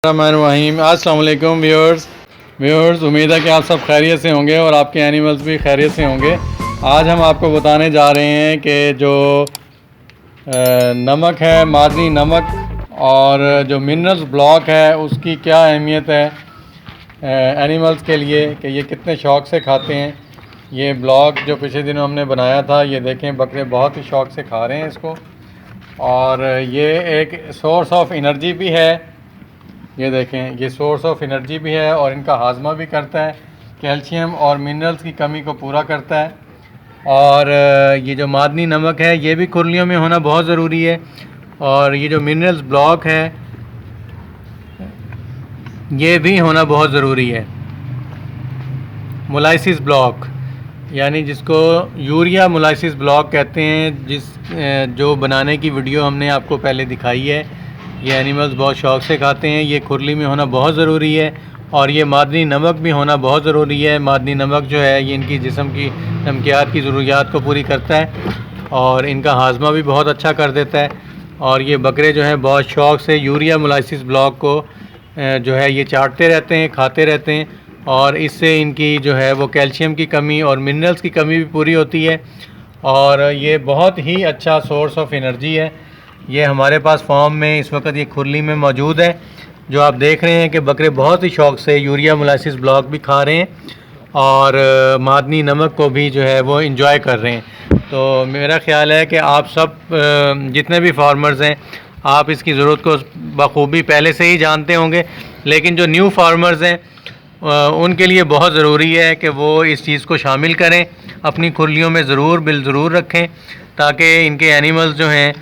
रहीम अस्सलाम वालेकुम व्यूअर्स, उम्मीद है कि आप सब खैरियत से होंगे और आपके एनिमल्स भी खैरियत से होंगे। आज हम आपको बताने जा रहे हैं कि जो नमक है, मादनी नमक और जो मिनरल्स ब्लॉक है उसकी क्या अहमियत है एनिमल्स के लिए, कि ये कितने शौक़ से खाते हैं। ये ब्लॉक जो पिछले दिनों हमने बनाया था, ये देखें बकरे बहुत ही शौक़ से खा रहे हैं इसको, और ये एक सोर्स ऑफ एनर्जी भी है। ये देखें, ये सोर्स ऑफ एनर्जी भी है और इनका हाजमा भी करता है, कैल्शियम और मिनरल्स की कमी को पूरा करता है। और ये जो मादनी नमक है ये भी खुरलियों में होना बहुत ज़रूरी है। और ये जो मिनरल्स ब्लॉक है ये भी होना बहुत ज़रूरी है। मोलाइसिस ब्लॉक यानी जिसको यूरिया मोलाइसिस ब्लॉक कहते हैं, जो बनाने की वीडियो हमने आपको पहले दिखाई है। ये एनिमल्स बहुत शौक़ से खाते हैं। ये खुरली में होना बहुत ज़रूरी है और ये मादनी नमक भी होना बहुत ज़रूरी है। मादनी नमक जो है ये इनकी जिस्म की नमकियात की ज़रूरियात को पूरी करता है और इनका हाजमा भी बहुत अच्छा कर देता है। और ये बकरे जो हैं बहुत शौक़ से यूरिया मोलाइसिस ब्लॉक को जो है ये चाटते रहते हैं, खाते रहते हैं, और इससे इनकी जो है वो कैल्शियम की कमी और मिनरल्स की कमी भी पूरी होती है। और ये बहुत ही अच्छा सोर्स ऑफ एनर्जी है। ये हमारे पास फार्म में इस वक्त ये खुरली में मौजूद है, जो आप देख रहे हैं कि बकरे बहुत ही शौक़ से यूरिया मोलाइसिस ब्लॉक भी खा रहे हैं और मादनी नमक को भी जो है वो इंजॉय कर रहे हैं। तो मेरा ख़्याल है कि आप सब जितने भी फार्मर्स हैं आप इसकी ज़रूरत को बखूबी पहले से ही जानते होंगे, लेकिन जो न्यू फार्मर्स हैं उनके लिए बहुत ज़रूरी है कि वो इस चीज़ को शामिल करें, अपनी खुरलियों में ज़रूर रखें, ताकि इनके एनिमल्स जो हैं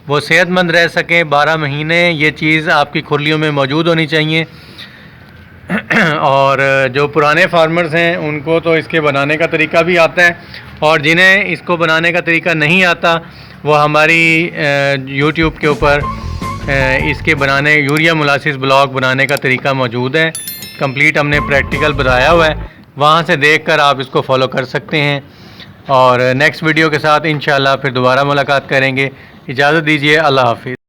वो सेहतमंद रह सकें। 12 महीने ये चीज़ आपकी खुरलियों में मौजूद होनी चाहिए। और जो पुराने फार्मर्स हैं उनको तो इसके बनाने का तरीका भी आता है, और जिन्हें इसको बनाने का तरीका नहीं आता वो हमारी यूट्यूब के ऊपर इसके बनाने यूरिया मोलाइसिस ब्लॉक बनाने का तरीका मौजूद है। कंप्लीट हमने प्रैक्टिकल बताया हुआ है, वहाँ से देखकर आप इसको फॉलो कर सकते हैं। और नेक्स्ट वीडियो के साथ इंशाल्लाह फिर दोबारा मुलाकात करेंगे। इजाज़त दीजिए, अल्लाह हाफ़िज़।